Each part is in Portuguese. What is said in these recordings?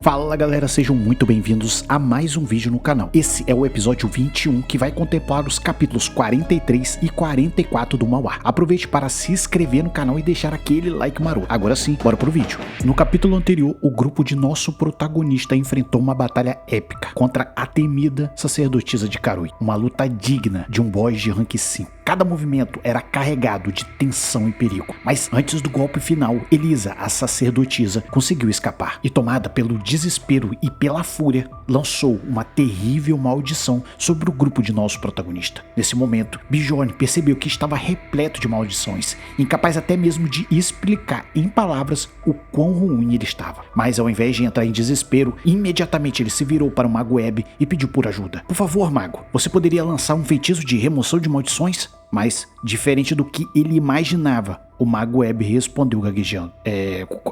Fala galera, sejam muito bem-vindos a mais um vídeo no canal. Esse é o episódio 21 que vai contemplar os capítulos 43 e 44 do Manhwa. Aproveite para se inscrever no canal e deixar aquele like maroto. Agora sim, bora pro vídeo. No capítulo anterior, o grupo de nosso protagonista enfrentou uma batalha épica contra a temida sacerdotisa de Karui. Uma luta digna de um boss de rank 5. Cada movimento era carregado de tensão e perigo. Mas antes do golpe final, Elisa, a sacerdotisa, conseguiu escapar. E tomada pelo desespero e pela fúria, lançou uma terrível maldição sobre o grupo de nosso protagonista. Nesse momento, Bjorn percebeu que estava repleto de maldições, incapaz até mesmo de explicar em palavras o quão ruim ele estava. Mas ao invés de entrar em desespero, imediatamente ele se virou para o Mago Ebb e pediu por ajuda. Por favor, mago, você poderia lançar um feitiço de remoção de maldições? Mas, diferente do que ele imaginava, o Mago Ebb respondeu gaguejando.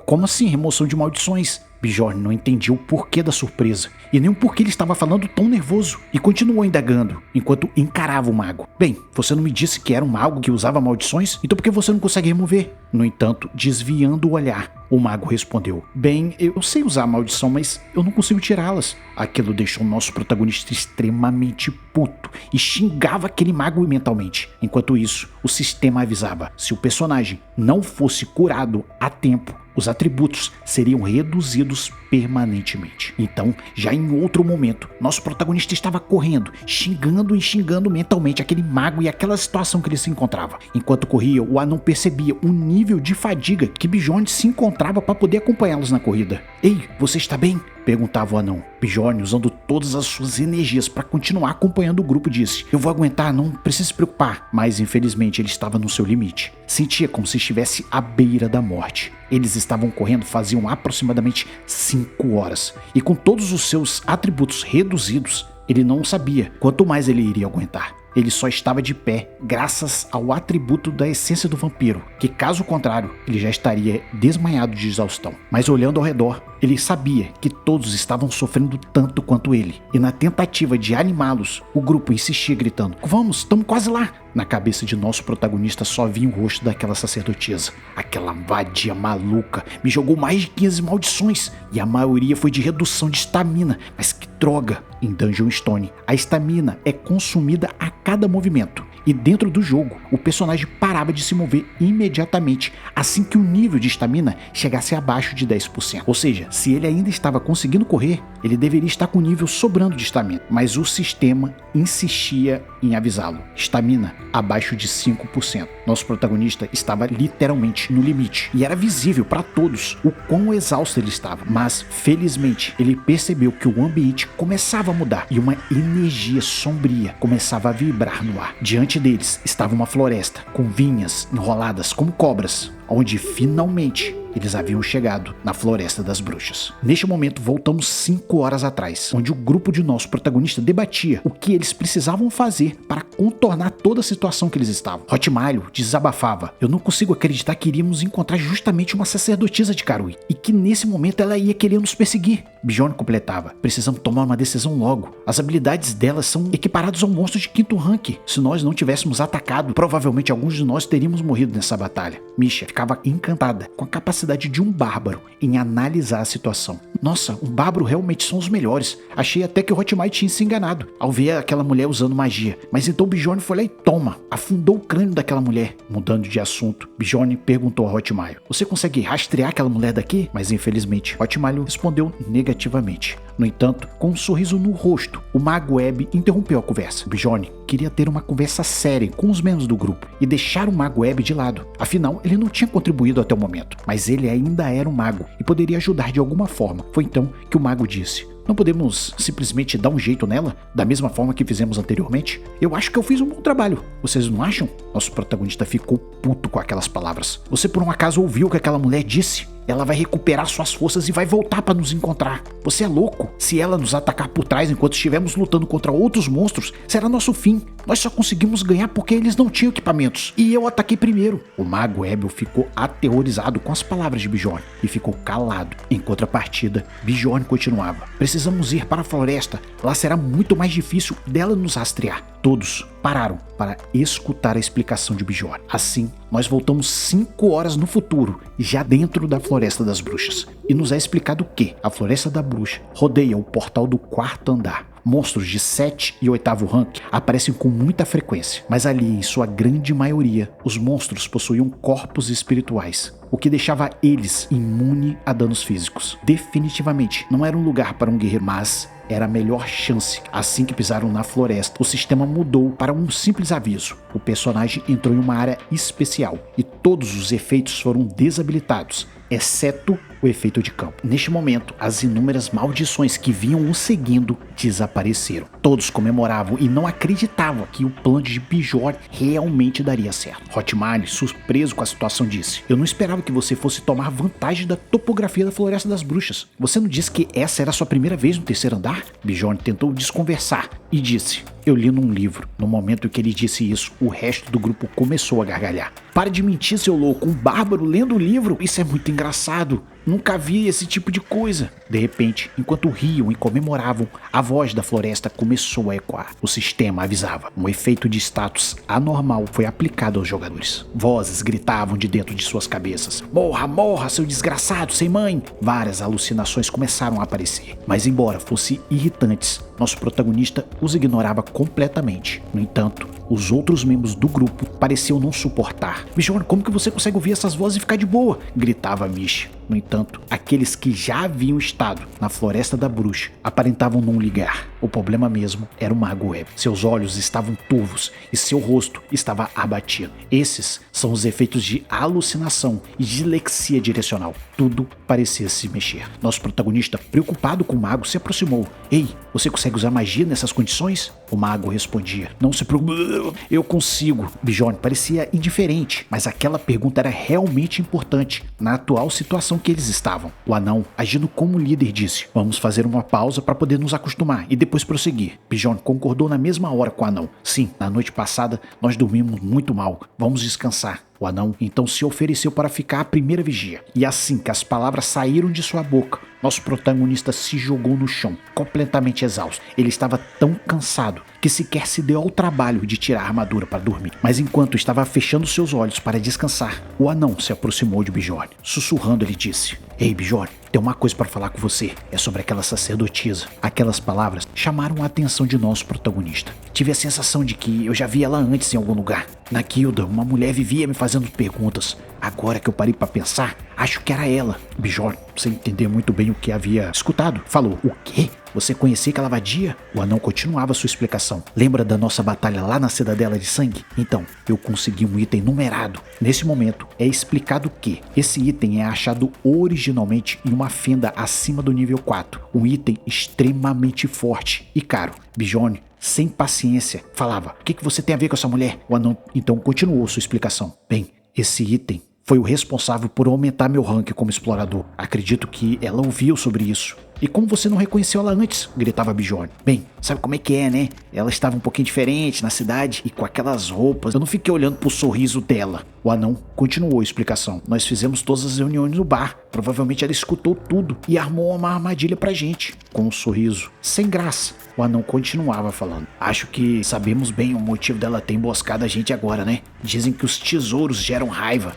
Como assim remoção de maldições? Bjorn não entendia o porquê da surpresa, e nem o porquê ele estava falando tão nervoso, e continuou indagando, enquanto encarava o mago. Bem, você não me disse que era um mago que usava maldições? Então por que você não consegue remover? No entanto, desviando o olhar, o mago respondeu. Bem, eu sei usar maldição, mas eu não consigo tirá-las. Aquilo deixou o nosso protagonista extremamente puto, e xingava aquele mago mentalmente. Enquanto isso, o sistema avisava, se o personagem não fosse curado a tempo, os atributos seriam reduzidos permanentemente. Então, já em outro momento, nosso protagonista estava correndo, xingando e xingando mentalmente aquele mago e aquela situação que ele se encontrava. Enquanto corria, o anão percebia o nível de fadiga que Bjorn se encontrava para poder acompanhá-los na corrida. Ei, você está bem? Perguntava o anão. Bjorn, usando todas as suas energias para continuar acompanhando o grupo, disse: eu vou aguentar, não precisa se preocupar. Mas infelizmente ele estava no seu limite. Sentia como se estivesse à beira da morte. Eles estavam correndo faziam aproximadamente 5 horas. E com todos os seus atributos reduzidos, ele não sabia quanto mais ele iria aguentar. Ele só estava de pé graças ao atributo da essência do vampiro, que caso contrário, ele já estaria desmaiado de exaustão. Mas olhando ao redor, ele sabia que todos estavam sofrendo tanto quanto ele. E na tentativa de animá-los, o grupo insistia gritando: vamos, estamos quase lá! Na cabeça de nosso protagonista só vinha o rosto daquela sacerdotisa. Aquela vadia maluca me jogou mais de 15 maldições, e a maioria foi de redução de estamina. Mas que droga! Em Dungeon Stone, a estamina é consumida a cada movimento. E dentro do jogo, o personagem parava de se mover imediatamente assim que o nível de estamina chegasse abaixo de 10%. Ou seja, se ele ainda estava conseguindo correr, ele deveria estar com o nível sobrando de estamina. Mas o sistema insistia em avisá-lo. Estamina abaixo de 5%. Nosso protagonista estava literalmente no limite. E era visível para todos o quão exausto ele estava. Mas, felizmente, ele percebeu que o ambiente começava a mudar e uma energia sombria começava a vibrar no ar. Diante deles estava uma floresta com vinhas enroladas como cobras, onde finalmente eles haviam chegado na Floresta das Bruxas. Neste momento voltamos 5 horas atrás, onde o grupo de nosso protagonista debatia o que eles precisavam fazer para contornar toda a situação que eles estavam. Hotmailho desabafava: eu não consigo acreditar que iríamos encontrar justamente uma sacerdotisa de Karui, e que nesse momento ela ia querer nos perseguir. Bjorn completava: precisamos tomar uma decisão logo. As habilidades delas são equiparadas ao monstro de 5º rank. Se nós não tivéssemos atacado, provavelmente alguns de nós teríamos morrido nessa batalha. Misha ficava encantada com a capacidade de um bárbaro em analisar a situação. Nossa, um bárbaro realmente são os melhores. Achei até que o Hotmailho tinha se enganado ao ver aquela mulher usando magia. Mas então Bjorn foi lá e toma, afundou o crânio daquela mulher. Mudando de assunto, Bjorn perguntou a Hotmailho: você consegue rastrear aquela mulher daqui? Mas infelizmente, Hotmailho respondeu negativamente. No entanto, com um sorriso no rosto, o Mago Ebb interrompeu a conversa. Bjorn queria ter uma conversa séria com os membros do grupo e deixar o Mago Ebb de lado. Afinal, ele não tinha contribuído até o momento, mas ele ainda era um mago e poderia ajudar de alguma forma. Foi então que o mago disse: não podemos simplesmente dar um jeito nela, da mesma forma que fizemos anteriormente? Eu acho que eu fiz um bom trabalho. Vocês não acham? Nosso protagonista ficou puto com aquelas palavras. Você por um acaso ouviu o que aquela mulher disse? Ela vai recuperar suas forças e vai voltar para nos encontrar. Você é louco? Se ela nos atacar por trás enquanto estivermos lutando contra outros monstros, será nosso fim. Nós só conseguimos ganhar porque eles não tinham equipamentos. E eu ataquei primeiro. O Mago Ebb ficou aterrorizado com as palavras de Bjorn e ficou calado. Em contrapartida, Bjorn continuava: precisamos ir para a floresta. Lá será muito mais difícil dela nos rastrear. Todos pararam para escutar a explicação de Bjorn. Assim, nós voltamos 5 horas no futuro, já dentro da Floresta das Bruxas. E nos é explicado que a Floresta da Bruxa rodeia o portal do 4º andar. Monstros de 7 e 8º rank aparecem com muita frequência, mas ali, em sua grande maioria, os monstros possuíam corpos espirituais, o que deixava eles imune a danos físicos. Definitivamente não era um lugar para um guerreiro, mas era a melhor chance. Assim que pisaram na floresta, o sistema mudou para um simples aviso. O personagem entrou em uma área especial e todos os efeitos foram desabilitados, exceto o efeito de campo. Neste momento, as inúmeras maldições que vinham o seguindo desapareceram. Todos comemoravam e não acreditavam que o plano de Bjorn realmente daria certo. Hotmile, surpreso com a situação, disse: "Eu não esperava que você fosse tomar vantagem da topografia da Floresta das Bruxas. Você não disse que essa era a sua primeira vez no 3º andar?" Bjorn tentou desconversar e disse: "Eu li num livro." No momento em que ele disse isso, o resto do grupo começou a gargalhar. "Para de mentir, seu louco, um bárbaro lendo o livro? Isso é muito engraçado. Nunca vi esse tipo de coisa." De repente, enquanto riam e comemoravam, a voz da floresta começou a ecoar. O sistema avisava. Um efeito de status anormal foi aplicado aos jogadores. Vozes gritavam de dentro de suas cabeças: "Morra, morra, seu desgraçado sem mãe!" Várias alucinações começaram a aparecer, mas embora fossem irritantes, nosso protagonista os ignorava completamente. No entanto, os outros membros do grupo pareciam não suportar. "Bjorn, como que você consegue ouvir essas vozes e ficar de boa?" gritava Misha. No entanto, aqueles que já haviam estado na Floresta da Bruxa aparentavam não ligar. O problema mesmo era o Mago Webb. Seus olhos estavam turvos e seu rosto estava abatido. Esses são os efeitos de alucinação e dislexia direcional. Tudo parecia se mexer. Nosso protagonista, preocupado com o mago, se aproximou. "Ei, você consegue usar magia nessas condições?" O mago respondia: "Não se preocupe, eu consigo." Bjorn parecia indiferente, mas aquela pergunta era realmente importante na atual situação que eles estavam. O anão, agindo como líder, disse: "Vamos fazer uma pausa para poder nos acostumar e depois prosseguir." Bjorn concordou na mesma hora com o anão. "Sim, na noite passada nós dormimos muito mal. Vamos descansar." O anão então se ofereceu para ficar à primeira vigia. E assim que as palavras saíram de sua boca, nosso protagonista se jogou no chão, completamente exausto. Ele estava tão cansado que sequer se deu ao trabalho de tirar a armadura para dormir. Mas enquanto estava fechando seus olhos para descansar, o anão se aproximou de Bjorn. Sussurrando, ele disse: "Ei, Bjorn, tem uma coisa para falar com você. É sobre aquela sacerdotisa." Aquelas palavras chamaram a atenção de nosso protagonista. "Tive a sensação de que eu já vi ela antes em algum lugar. Na guilda, uma mulher vivia me fazendo perguntas. Agora que eu parei para pensar, acho que era ela." Bjorn, sem entender muito bem o que havia escutado, falou: "O quê? Você conhecia aquela vadia?" O anão continuava sua explicação. "Lembra da nossa batalha lá na Cidadela de Sangue? Então, eu consegui um item numerado." Nesse momento, é explicado que esse item é achado originalmente em uma fenda acima do nível 4. Um item extremamente forte e caro. Bjorn, sem paciência, falava: "O que você tem a ver com essa mulher?" O anão então continuou sua explicação. "Bem, esse item foi o responsável por aumentar meu rank como explorador. Acredito que ela ouviu sobre isso." "E como você não reconheceu ela antes?" gritava Bjorn. "Bem, sabe como é que é, né? Ela estava um pouquinho diferente na cidade e com aquelas roupas. Eu não fiquei olhando pro sorriso dela." O anão continuou a explicação. "Nós fizemos todas as reuniões no bar. Provavelmente ela escutou tudo e armou uma armadilha pra gente." Com um sorriso sem graça, o anão continuava falando: "Acho que sabemos bem o motivo dela ter emboscado a gente agora, né? Dizem que os tesouros geram raiva."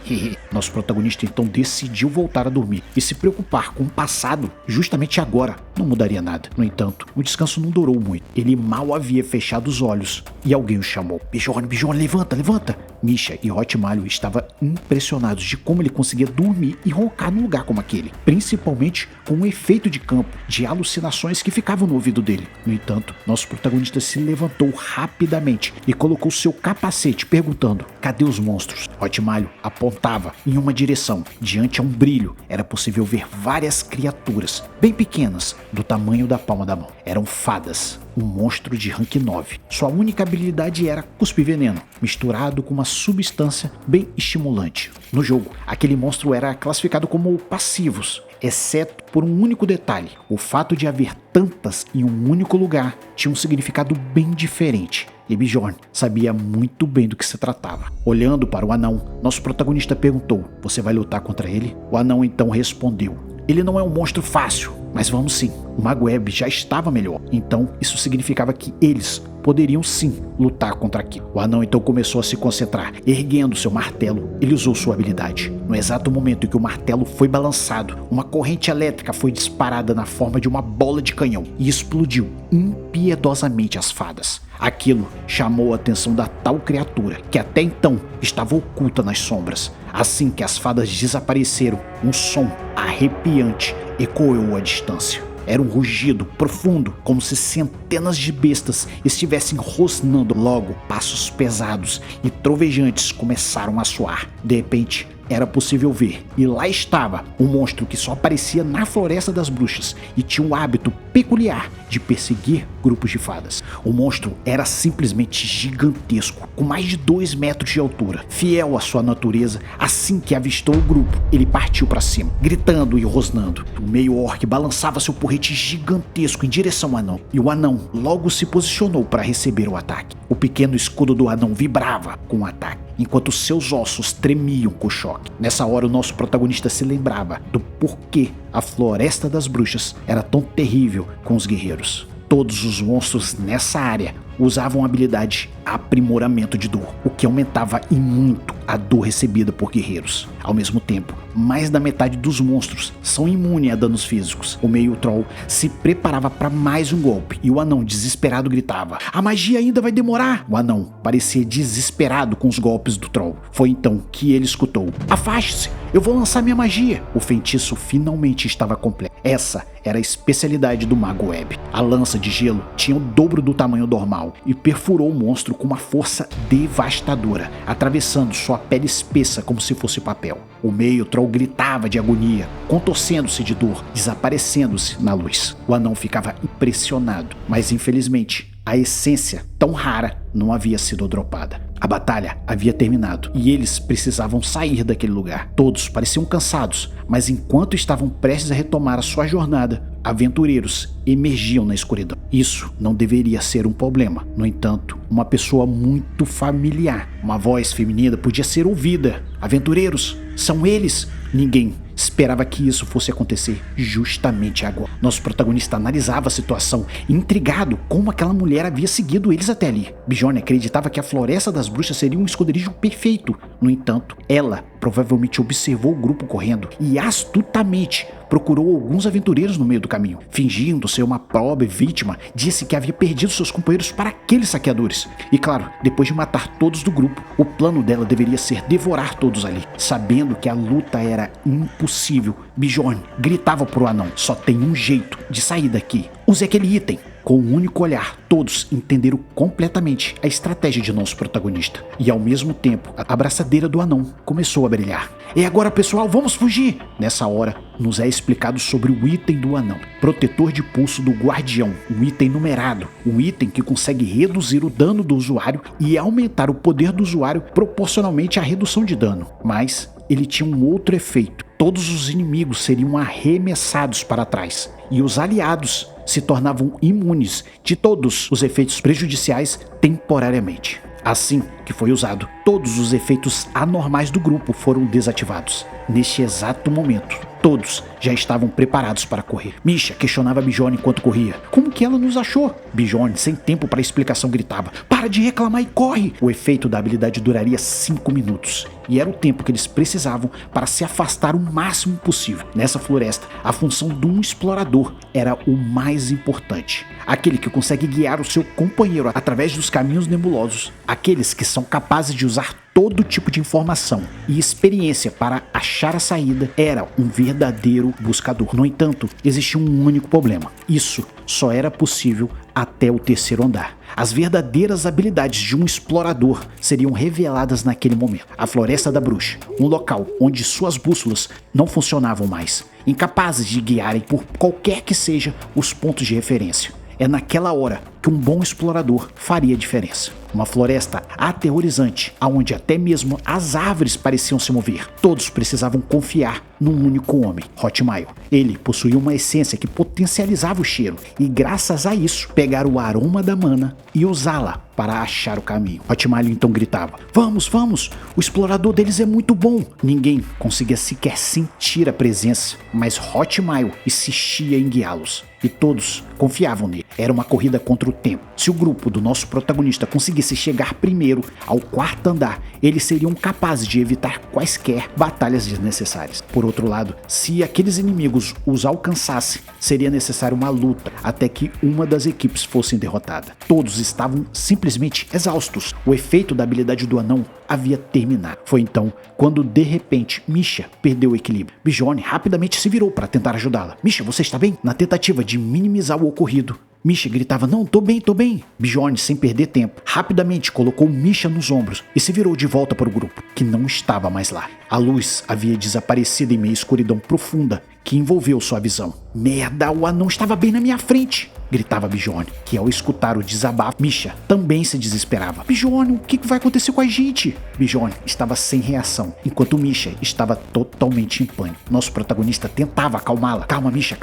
Nosso protagonista então decidiu voltar a dormir e se preocupar com o passado justamente agora não mudaria nada. No entanto, o descanso não durou muito. Ele mal havia fechado os olhos e alguém o chamou. Bjorn, levanta, levanta!" Misha e Hotmile estavam impressionados de como ele conseguia dormir e roncar num lugar como aquele, principalmente com um efeito de campo de alucinações que ficavam no ouvido dele. No entanto, nosso protagonista se levantou rapidamente e colocou seu capacete, perguntando: "Cadê os monstros?" Hotmile apontava em uma direção. Diante a um brilho, era possível ver várias criaturas, bem pequenas, do tamanho da palma da mão. Eram fadas, um monstro de rank 9. Sua única habilidade era cuspir veneno, misturado com uma substância bem estimulante. No jogo, aquele monstro era classificado como passivos, exceto por um único detalhe: o fato de haver tantas em um único lugar tinha um significado bem diferente. E Bjorn sabia muito bem do que se tratava. Olhando para o anão, nosso protagonista perguntou: "Você vai lutar contra ele?" O anão então respondeu: "Ele não é um monstro fácil, mas vamos sim." O Mago Webb já estava melhor, então isso significava que eles poderiam sim lutar contra aquilo. O anão então começou a se concentrar. Erguendo seu martelo, ele usou sua habilidade. No exato momento em que o martelo foi balançado, uma corrente elétrica foi disparada na forma de uma bola de canhão e explodiu impiedosamente as fadas. Aquilo chamou a atenção da tal criatura, que até então estava oculta nas sombras. Assim que as fadas desapareceram, um som arrepiante ecoou à distância. Era um rugido profundo, como se centenas de bestas estivessem rosnando. Logo, passos pesados e trovejantes começaram a soar. De repente, era possível ver, e lá estava um monstro que só aparecia na Floresta das Bruxas e tinha um hábito peculiar de perseguir grupos de fadas. O monstro era simplesmente gigantesco, com mais de 2 metros de altura. Fiel à sua natureza, assim que avistou o grupo, ele partiu para cima, gritando e rosnando. O meio-orc balançava seu porrete gigantesco em direção ao anão, e o anão logo se posicionou para receber o ataque. O pequeno escudo do anão vibrava com o ataque, enquanto seus ossos tremiam com o choque. Nessa hora, o nosso protagonista se lembrava do porquê a Floresta das Bruxas era tão terrível com os guerreiros. Todos os monstros nessa área usavam a habilidade Aprimoramento de Dor, o que aumentava em muito a dor recebida por guerreiros. Ao mesmo tempo, mais da metade dos monstros são imunes a danos físicos. O meio troll se preparava para mais um golpe e o anão desesperado gritava: "A magia ainda vai demorar!" O anão parecia desesperado com os golpes do troll. Foi então que ele escutou: "Afaste-se, eu vou lançar minha magia!" O feitiço finalmente estava completo. Essa era a especialidade do Mago Web. A lança de gelo tinha o dobro do tamanho normal e perfurou o monstro com uma força devastadora, atravessando sua pele espessa como se fosse papel. O meio troll gritava de agonia, contorcendo-se de dor, desaparecendo-se na luz. O anão ficava impressionado, mas infelizmente a essência tão rara não havia sido dropada. A batalha havia terminado e eles precisavam sair daquele lugar. Todos pareciam cansados, mas enquanto estavam prestes a retomar a sua jornada, aventureiros emergiam na escuridão. Isso não deveria ser um problema. No entanto, uma pessoa muito familiar, uma voz feminina podia ser ouvida. "Aventureiros, são eles!" Ninguém esperava que isso fosse acontecer justamente agora. Nosso protagonista analisava a situação, intrigado como aquela mulher havia seguido eles até ali. Bjorn acreditava que a Floresta das Bruxas seria um esconderijo perfeito. No entanto, ela provavelmente observou o grupo correndo e astutamente procurou alguns aventureiros no meio do caminho. Fingindo ser uma pobre vítima, disse que havia perdido seus companheiros para aqueles saqueadores. E claro, depois de matar todos do grupo, o plano dela deveria ser devorar todos ali. Sabendo que a luta era impossível, Bjorn gritava pro anão: "Só tem um jeito de sair daqui. Use aquele item." Com um único olhar, todos entenderam completamente a estratégia de nosso protagonista. E ao mesmo tempo, a braçadeira do anão começou a brilhar. "E agora, pessoal, vamos fugir!" Nessa hora, nos é explicado sobre o item do anão. Protetor de pulso do guardião, um item numerado, um item que consegue reduzir o dano do usuário e aumentar o poder do usuário proporcionalmente à redução de dano. Mas ele tinha um outro efeito. Todos os inimigos seriam arremessados para trás e os aliados se tornavam imunes de todos os efeitos prejudiciais temporariamente. Assim que foi usado, todos os efeitos anormais do grupo foram desativados. Neste exato momento, todos já estavam preparados para correr. Misha questionava Bjorn enquanto corria: "Como que ela nos achou?" Bjorn, sem tempo para explicação, gritava: "Para de reclamar e corre!" O efeito da habilidade duraria 5 minutos, e era o tempo que eles precisavam para se afastar o máximo possível. Nessa floresta, a função de um explorador era o mais importante. Aquele que consegue guiar o seu companheiro através dos caminhos nebulosos. Aqueles que são capazes de usar todo tipo de informação e experiência para achar a saída. Era um verdadeiro buscador. No entanto, existia um único problema. Isso só era possível até o 3º andar. As verdadeiras habilidades de um explorador seriam reveladas naquele momento. A Floresta da Bruxa, um local onde suas bússolas não funcionavam mais, incapazes de guiarem por qualquer que seja os pontos de referência. É naquela hora que um bom explorador faria diferença. uma floresta aterrorizante, aonde até mesmo as árvores pareciam se mover. Todos precisavam confiar num único homem, Hotmail. Ele possuía uma essência que potencializava o cheiro e, graças a isso, pegar o aroma da mana e usá-la para achar o caminho. Hotmail então gritava: vamos, vamos, o explorador deles é muito bom. Ninguém conseguia sequer sentir a presença, mas Hotmail insistia em guiá-los. E todos confiavam nele. Era uma corrida contra o tempo. Se o grupo do nosso protagonista conseguisse chegar primeiro ao quarto andar, eles seriam capazes de evitar quaisquer batalhas desnecessárias. Por outro lado, se aqueles inimigos os alcançassem, seria necessária uma luta até que uma das equipes fosse derrotada. Todos estavam simplesmente exaustos. O efeito da habilidade do anão havia terminado. Foi então quando, de repente, Misha perdeu o equilíbrio. Bjorn rapidamente se virou para tentar ajudá-la. Misha, você está bem? Na tentativa de minimizar o ocorrido, Misha gritava: não, tô bem, tô bem. Bjorn, sem perder tempo, rapidamente colocou Misha nos ombros e se virou de volta para o grupo, que não estava mais lá. A luz havia desaparecido em meio à escuridão profunda que envolveu sua visão. Merda, o anão estava bem na minha frente, gritava Bjorn, que ao escutar o desabafo, Misha também se desesperava. Bjorn, o que vai acontecer com a gente? Bjorn estava sem reação, enquanto Misha estava totalmente em pânico. Nosso protagonista tentava acalmá-la. Calma, Misha,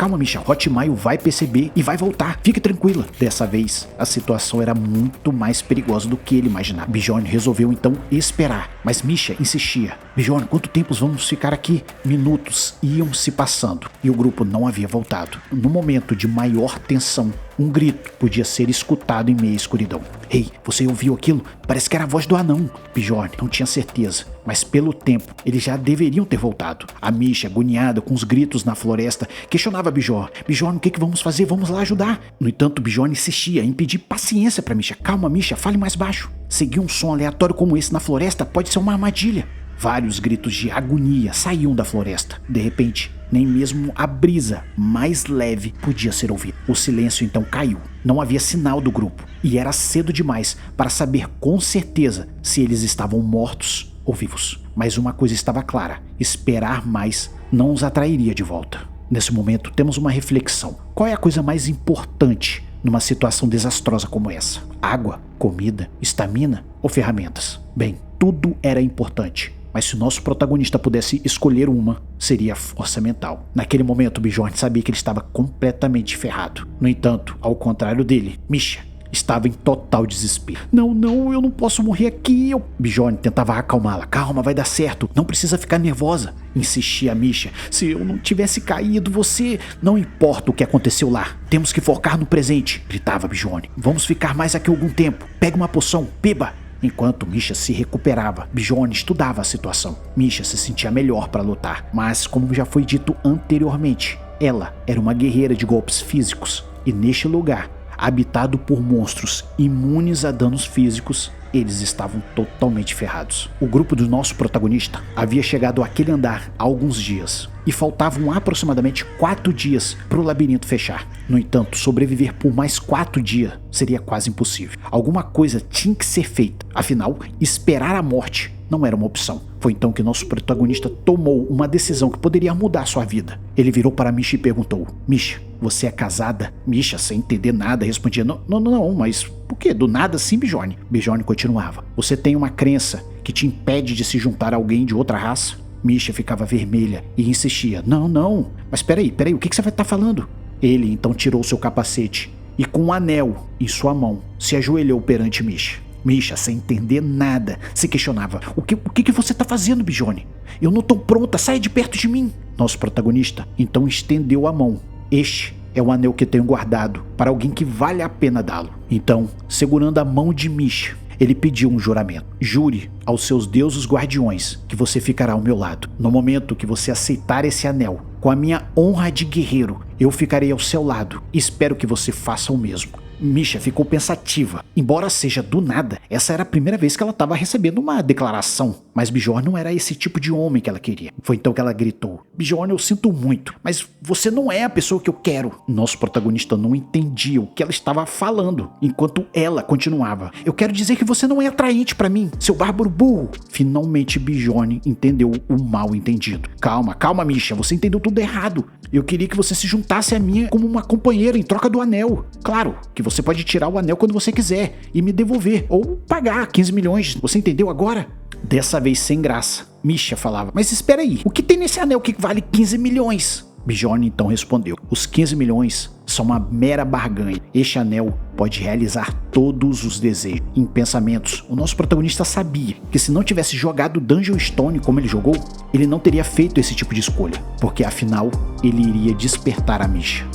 Hotmail vai perceber e vai voltar. Fique tranquila. Dessa vez, a situação era muito mais perigosa do que ele imaginava. Bjorn resolveu então esperar, mas Misha insistia. Bjorn, quanto tempo vamos ficar aqui? Minutos iam se passando e o grupo não havia voltado. No momento de maior tensão, um grito podia ser escutado em meio à escuridão. Ei, você ouviu aquilo? Parece que era a voz do anão. Bjorn não tinha certeza, mas pelo tempo, eles já deveriam ter voltado. A Misha, agoniada com os gritos na floresta, questionava Bjorn. Bjorn, o que vamos fazer? Vamos lá ajudar. No entanto, Bjorn insistia em pedir paciência para Misha. Calma, Misha, fale mais baixo. Seguir um som aleatório como esse na floresta pode ser uma armadilha. Vários gritos de agonia saíam da floresta. De repente, nem mesmo a brisa mais leve podia ser ouvida. O silêncio então caiu. Não havia sinal do grupo e era cedo demais para saber com certeza se eles estavam mortos ou vivos. Mas uma coisa estava clara: esperar mais não os atrairia de volta. Nesse momento, temos uma reflexão. Qual é a coisa mais importante numa situação desastrosa como essa? Água, comida, estamina ou ferramentas? Bem, tudo era importante. Mas se o nosso protagonista pudesse escolher uma, seria a força mental. Naquele momento, Bjorn sabia que ele estava completamente ferrado. No entanto, ao contrário dele, Misha estava em total desespero. Não, eu não posso morrer aqui. Bjorn tentava acalmá-la. Calma, vai dar certo. Não precisa ficar nervosa, insistia Misha. Se eu não tivesse caído, você... Não importa o que aconteceu lá. Temos que focar no presente, gritava Bjorn. Vamos ficar mais aqui algum tempo. Pega uma poção, beba. Enquanto Misha se recuperava, Bjorn estudava a situação. Misha se sentia melhor para lutar, mas como já foi dito anteriormente, ela era uma guerreira de golpes físicos e neste lugar, habitado por monstros imunes a danos físicos, eles estavam totalmente ferrados. O grupo do nosso protagonista havia chegado àquele andar há alguns dias e faltavam aproximadamente 4 dias para o labirinto fechar. No entanto, sobreviver por mais 4 dias seria quase impossível. Alguma coisa tinha que ser feita, afinal, esperar a morte não era uma opção. Foi então que nosso protagonista tomou uma decisão que poderia mudar sua vida. Ele virou para Misha e perguntou: Misha, você é casada? Misha, sem entender nada, respondia: Não, mas por que? Do nada assim, Bjorn? Bjorn continuava: você tem uma crença que te impede de se juntar a alguém de outra raça? Misha ficava vermelha e insistia: Não, mas peraí, o que você vai estar falando? Ele então tirou seu capacete e com um anel em sua mão se ajoelhou perante Misha. Misha, sem entender nada, se questionava: O que você está fazendo, Bjorn? Eu não estou pronta, saia de perto de mim. Nosso protagonista então estendeu a mão. Este é o anel que tenho guardado para alguém que vale a pena dá-lo. Então, segurando a mão de Misha, ele pediu um juramento. Jure aos seus deuses guardiões que você ficará ao meu lado. No momento que você aceitar esse anel, com a minha honra de guerreiro, eu ficarei ao seu lado e espero que você faça o mesmo. Misha ficou pensativa. Embora seja do nada, essa era a primeira vez que ela estava recebendo uma declaração. Mas Bjorn não era esse tipo de homem que ela queria. Foi então que ela gritou: Bjorn, eu sinto muito, mas você não é a pessoa que eu quero. Nosso protagonista não entendia o que ela estava falando, enquanto ela continuava: Eu quero dizer que você não é atraente para mim, seu bárbaro burro. Finalmente Bjorn entendeu o mal entendido. Calma, Misha, você entendeu tudo errado. Eu queria que você se juntasse a mim como uma companheira em troca do anel. Claro que você pode tirar o anel quando você quiser e me devolver, ou pagar 15 milhões, você entendeu agora? Dessa vez sem graça, Misha falava, mas espera aí, o que tem nesse anel que vale 15 milhões? Bjorn então respondeu, os 15 milhões são uma mera barganha. Este anel pode realizar todos os desejos. Em pensamentos, o nosso protagonista sabia que se não tivesse jogado Dungeon Stone como ele jogou, ele não teria feito esse tipo de escolha, porque afinal ele iria despertar a Misha.